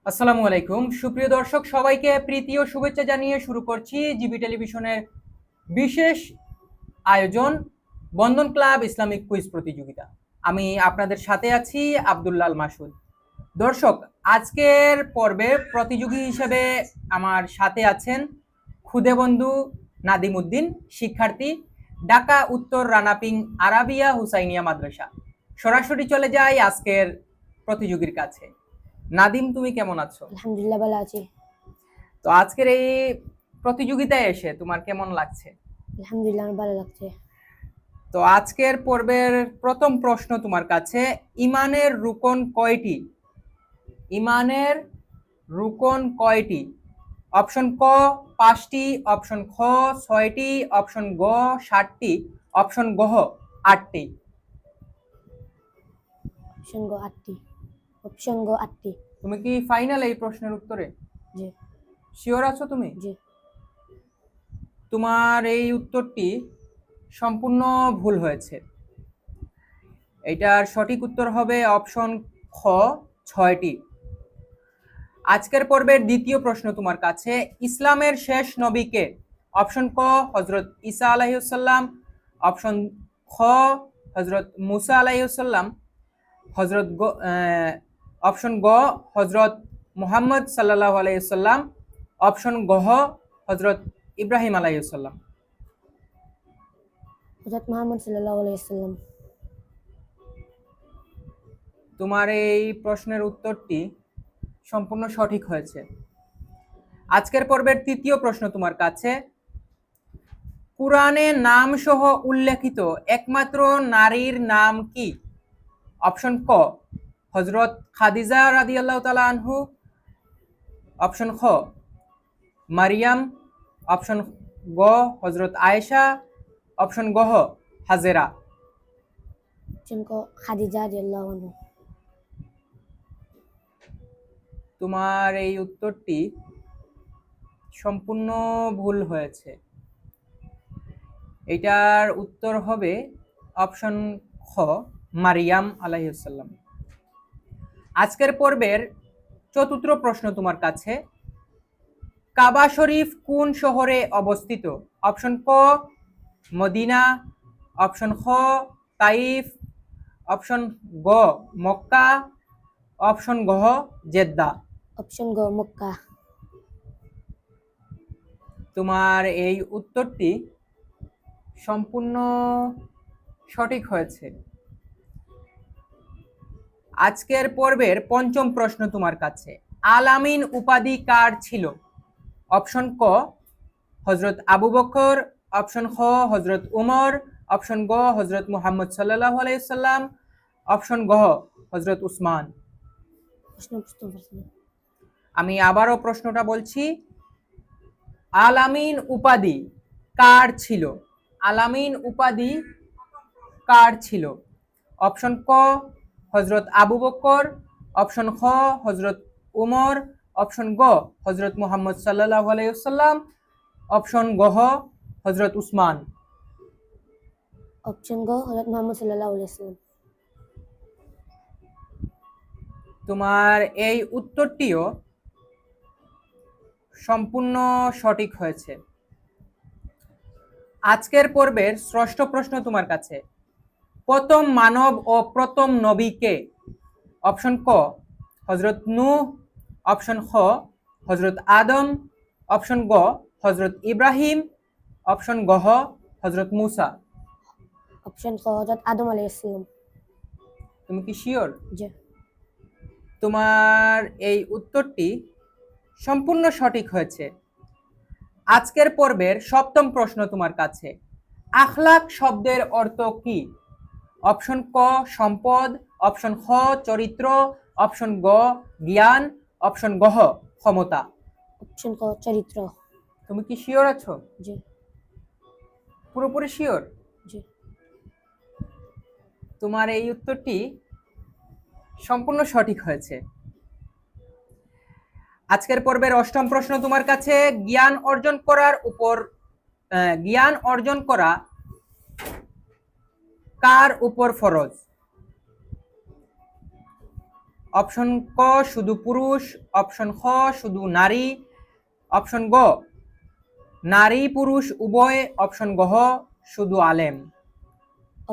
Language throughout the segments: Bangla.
আসসালামু আলাইকুম সুপ্রিয় দর্শক সবাইকে প্রীতি ও শুভেচ্ছা জানিয়ে শুরু করছি জিবি টেলিভিশনের বিশেষ আয়োজন বন্ধন ক্লাব ইসলামিক কুইজ প্রতিযোগিতা। আমি আপনাদের সাথে আছি আব্দুল্লাল মাসুদ। দর্শক, আজকের পর্বে প্রতিযোগী হিসেবে আমার সাথে আছেন খুদে বন্ধু নাদিম উদ্দিন, শিক্ষার্থী, ঢাকা উত্তর রানাপিং আরাবিয়া হুসাইনিয়া মাদ্রাসা। সরাসরি চলে যাই আজকের প্রতিযোগীর কাছে। নাদিম, তুমি কেমন আছো? আলহামদুলিল্লাহ ভালো আছি। তো আজকের এই প্রতিযোগিতায় এসে তোমার কেমন লাগছে? আলহামদুলিল্লাহ আমার ভালো লাগছে। তো আজকের পর্বের প্রথম প্রশ্ন তোমার কাছে, ইমানের রুকন কয়টি? ইমানের রুকন কয়টি? অপশন ক 5টি, অপশন খ 6টি, অপশন গ 7টি, অপশন গ 8টি। অপশন গ 8টি। অপশন গ 8টি। তুমি কি ফাইনাল এই প্রশ্নের উত্তরে? জি শিওর আছো তুমি? জি। তোমার এই উত্তরটি সম্পূর্ণ ভুল হয়েছে। এটার সঠিক উত্তর হবে অপশন খ 6টি। আজকের পর্বের দ্বিতীয় প্রশ্ন তোমার কাছে, ইসলামের শেষ নবী কে? অপশন ক হযরত ঈসা আলাইহিসসালাম, অপশন খ হযরত মুসা আলাইহিসসালাম, হযরত গ অপশন গ হযরত মুহাম্মদ সাল্লাল্লাহু আলাইহি সাল্লাম, অপশন গ হযরত ইব্রাহিম আলাইহিস সালাম। হযরত মুহাম্মদ সাল্লাল্লাহু আলাইহি ওয়াসাল্লাম। তোমার এই প্রশ্নের উত্তরটি সম্পূর্ণ সঠিক হয়েছে। আজকের পর্বের তৃতীয় প্রশ্ন তোমার কাছে, কুরআনে নাম সহ উল্লেখিত একমাত্র নারীর নাম কি? অপশন ক হযরত খাদিজা রাদিয়াল্লাহু তাআলা আনহু, অপশন খ মারিয়াম, অপশন গ হযরত আয়েশা, অপশন গ হাজেরা। অপশন ক খাদিজা রাদিয়াল্লাহু আনহা। তোমার এই উত্তরটি সম্পূর্ণ ভুল হয়েছে। এটার উত্তর হবে অপশন খ মারিয়াম আলাইহিস সালাম। আজকের পর্বের চতুর্থ প্রশ্ন তোমার কাছে, কাবা শরীফ কোন শহরে অবস্থিত? অপশন ক মদিনা, অপশন খ তাইফ, অপশন গ মক্কা, অপশন গ জেদ্দা। অপশন গ মক্কা। তোমার এই উত্তরটি সম্পূর্ণ সঠিক হয়েছে। আজকের পর্বের পঞ্চম প্রশ্ন তোমার কাছে, আল আমিন উপাধি কার ছিল? অপশন ক হযরত আবু বকর, অপশন খ হযরত উমর, অপশন গ হযরত মুহাম্মদ সাল্লাল্লাহু আলাইহি সাল্লাম, অপশন গ হযরত উসমান। প্রশ্ন বুঝতে পারছি না। আমি আবারও প্রশ্নটা বলছি, আল আমিন উপাধি কার ছিল? আল আমিন উপাধি কার ছিল? অপশন ক হযরত আবু বকর, অপশন খ হযরত উমর, অপশন গ হযরত মুহাম্মদ সাল্লাল্লাহু আলাইহি ওয়াসাল্লাম, অপশন গ হযরত উসমান। অপশন গ হযরত মুহাম্মদ সাল্লাল্লাহু আলাইহি ওয়াসাল্লাম। তোমার এই উত্তরটিও সম্পূর্ণ সঠিক হয়েছে। আজকের পর্বের ষষ্ঠ প্রশ্ন তোমার কাছে, প্রথম মানব ও প্রথম নবী কে? অপশন ক হযরত নূহ, অপশন খ হযরত আদম, অপশন গ হযরত ইব্রাহিম, অপশন গ হযরত মুসা। অপশন ক হযরত আদম আলাইহিস সালাম। তুমি কি শিওর? জি। তোমার এই উত্তরটি সম্পূর্ণ সঠিক হয়েছে। আজকের পর্বের সপ্তম প্রশ্ন তোমার কাছে, আখলাক শব্দের অর্থ কি? অপশন ক সম্পদ, অপশন খ চরিত্র, অপশন গ জ্ঞান, অপশন গ ক্ষমতা। অপশন ক চরিত্র। তুমি কি শিওর আছো? জি পুরোপুরি শিওর? জি। তোমার এই উত্তরটি সম্পূর্ণ সঠিক হয়েছে। আজকের পর্বের অষ্টম প্রশ্ন তোমার কাছে, জ্ঞান অর্জন করা কার উপর ফরজ? অপশন ক শুধু পুরুষ, অপশন খ শুধু নারী, অপশন গ নারী পুরুষ উভয়, অপশন গহ শুধু আলেম।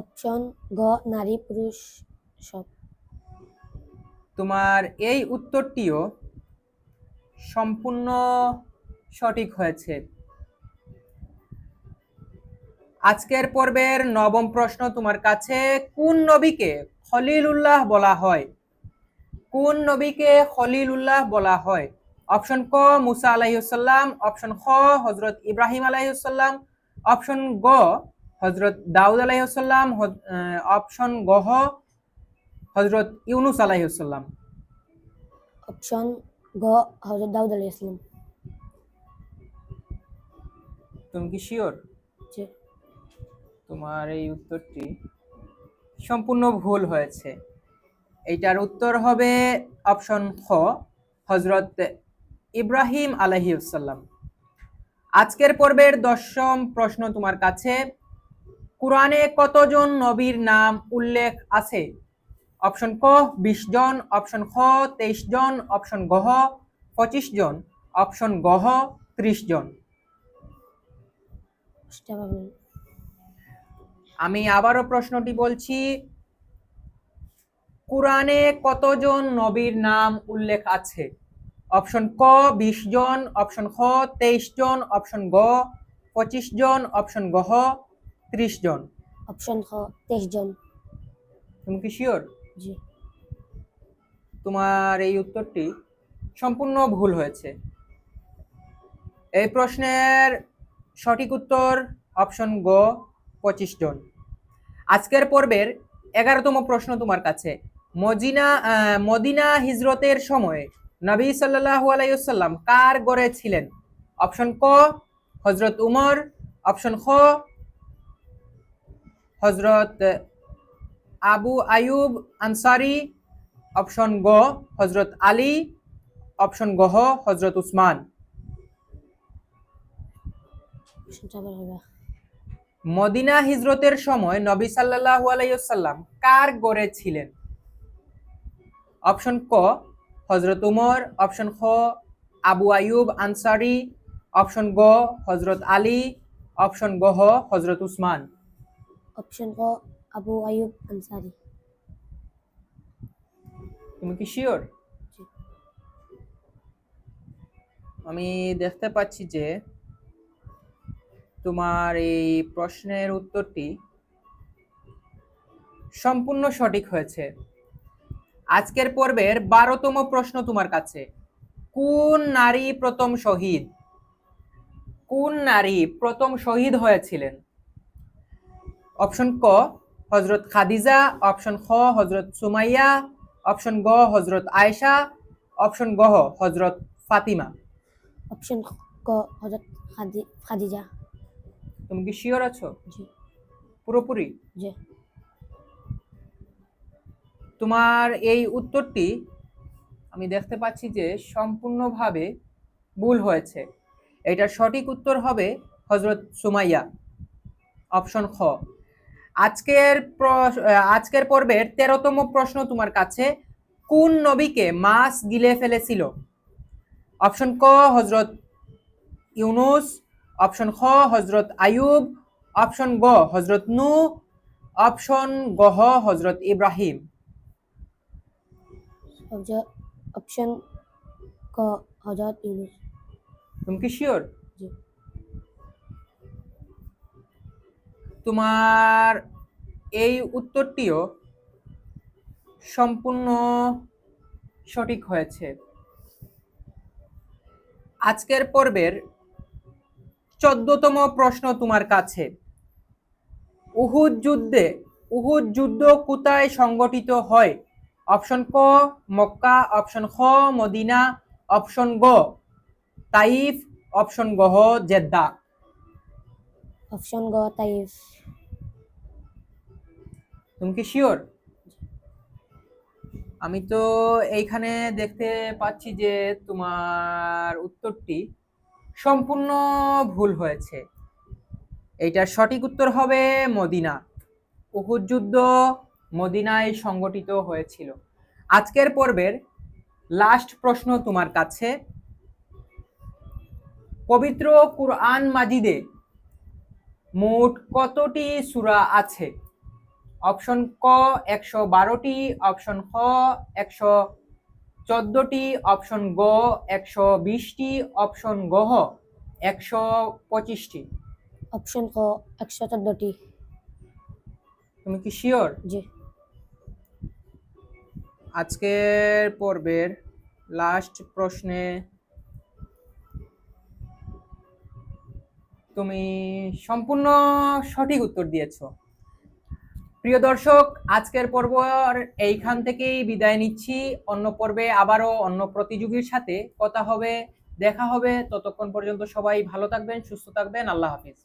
অপশন গ নারী পুরুষ সব। তোমার এই উত্তরটিও সম্পূর্ণ সঠিক হয়েছে। আজকের পর্বের নবম প্রশ্ন তোমার কাছে, কোন নবীকে খলিলুল্লাহ বলা হয়? কোন নবীকে খলিলুল্লাহ বলা হয়? অপশন ক মুসা আলাইহিসসালাম, অপশন খ হযরত ইব্রাহিম আলাইহিসসালাম, অপশন গ হযরত দাউদ আলাইহিসসালাম, অপশন গহ হযরত ইউনুস আলাইহিসসালাম। অপশন গ হযরত দাউদ আলাইহিস সালাম। তুমি কি শিওর? জি। তোমার এই উত্তরটি সম্পূর্ণ ভুল হয়েছে। এইটার উত্তর হবে অপশন খ হযরত ইব্রাহিম আলাইহিসসালাম। আজকের পর্বের দশম প্রশ্ন তোমার কাছে, কুরআনে কতজন নবীর নাম উল্লেখ আছে? অপশন ক 20 জন, অপশন খ 23 জন, অপশন গহ 25 জন, অপশন গহ 30 জন। সেটা ভাবেন। আমি আবারও প্রশ্নটি বলছি, কুরআনে কতজন নবীর নাম উল্লেখ আছে? অপশন ক 20 জন, অপশন খ 23 জন, অপশন গ 25 জন, অপশন গহ 30 জন। অপশন খ 23 জন। তুমি কি শিওর? জি। তোমার এই উত্তরটি সম্পূর্ণ ভুল হয়েছে। এই প্রশ্নের সঠিক উত্তর অপশন গ 25 জন। আজকের পর্বের 11তম প্রশ্ন তোমার কাছে, মদিনা হিজরতের সময় নবী সাল্লাল্লাহু আলাইহি ওয়াসাল্লাম কার ঘরে ছিলেন? অপশন ক হযরত উমর, অপশন খ হযরত আবু আয়ুব আনসারী, অপশন গ হযরত আলী, অপশন গহ হযরত উসমান। সেটা আবার হবে। মদিনা হিজরতের সময় নবী সাল্লাল্লাহু আলাইহি ওয়াসাল্লাম কার ঘরে ছিলেন? অপশন ক হযরত উমর, অপশন খ আবু আয়ুব আনসারী, অপশন গ হযরত আলী, অপশন গহ হযরত উসমান। অপশন ক আবু আয়ুব আনসারী। তুমি কি শিওর? জি। আমি দেখতে পাচ্ছি যে তোমার এই প্রশ্নের উত্তরটি সম্পূর্ণ সঠিক হয়েছে। আজকের পর্বের 12তম প্রশ্ন তোমার কাছে, কোন নারী প্রথম শহীদ? কোন নারী প্রথম শহীদ হয়েছিলেন? অপশন ক হযরত খাদিজা, অপশন খ হযরত সুমাইয়া, অপশন গ হযরত আয়েশা, অপশন গহ হযরত ফাতিমা। অপশন ক হযরত খাদিজা। তুমি কি শিওর আছো? জি। পুরোপুরি? জি। তোমার এই উত্তরটি আমি দেখতে পাচ্ছি যে সম্পূর্ণভাবে ভুল হয়েছে। এটার সঠিক উত্তর হবে হযরত সুমাইয়া, অপশন খ। আজকের পর্বের 13তম প্রশ্ন তোমার কাছে, কোন নবীকে মাছ গিলে ফেলেছিল? অপশন ক হযরত ইউনুস, অপশন খ হযরত আয়ুব, অপশন গ হযরত নূহ, অপশন গহ হযরত ইব্রাহিম। অপশন ক হযরত ইউনুস। তুমি কি শিওর? জি। তোমার এই উত্তরটিও সম্পূর্ণ সঠিক হয়েছে। আজকের পর্বের 14তম প্রশ্ন তোমার কাছে, উহুদ যুদ্ধ কোথায় সংগঠিত হয়? অপশন ক মক্কা, অপশন খ মদিনা, অপশন গ তাইফ, অপশন গহ জেদ্দা। অপশন গ তাইফ। তুমি কি শিওর? আমি তো এইখানে দেখতে পাচ্ছি যে তোমার উত্তরটি সম্পূর্ণ ভুল হয়েছে। এইটার সঠিক উত্তর হবে মদিনা। উহুদ যুদ্ধ মদিনায় সংগঠিত হয়েছিল। আজকের পর্বের লাস্ট প্রশ্ন তোমার কাছে। পবিত্র কুরআন মাজিদে মোট কতটি সূরা আছে? অপশন ক 112টি, অপশন খ 114টি, অপশন গ 120টি, অপশন গহ 125টি। অপশন ক 114টি। তুমি কি শিওর? জি। আজকের পর্বের লাস্ট প্রশ্নে তুমি সম্পূর্ণ সঠিক উত্তর দিয়েছো। প্রিয় দর্শক, আজকের পর্ব এইখান থেকেই বিদায় নিচ্ছি। অন্য পর্বে আবারও অন্য প্রতিযোগীর সাথে কথা হবে, দেখা হবে। ততক্ষণ পর্যন্ত সবাই ভালো থাকবেন, সুস্থ থাকবেন। আল্লাহ হাফিজ।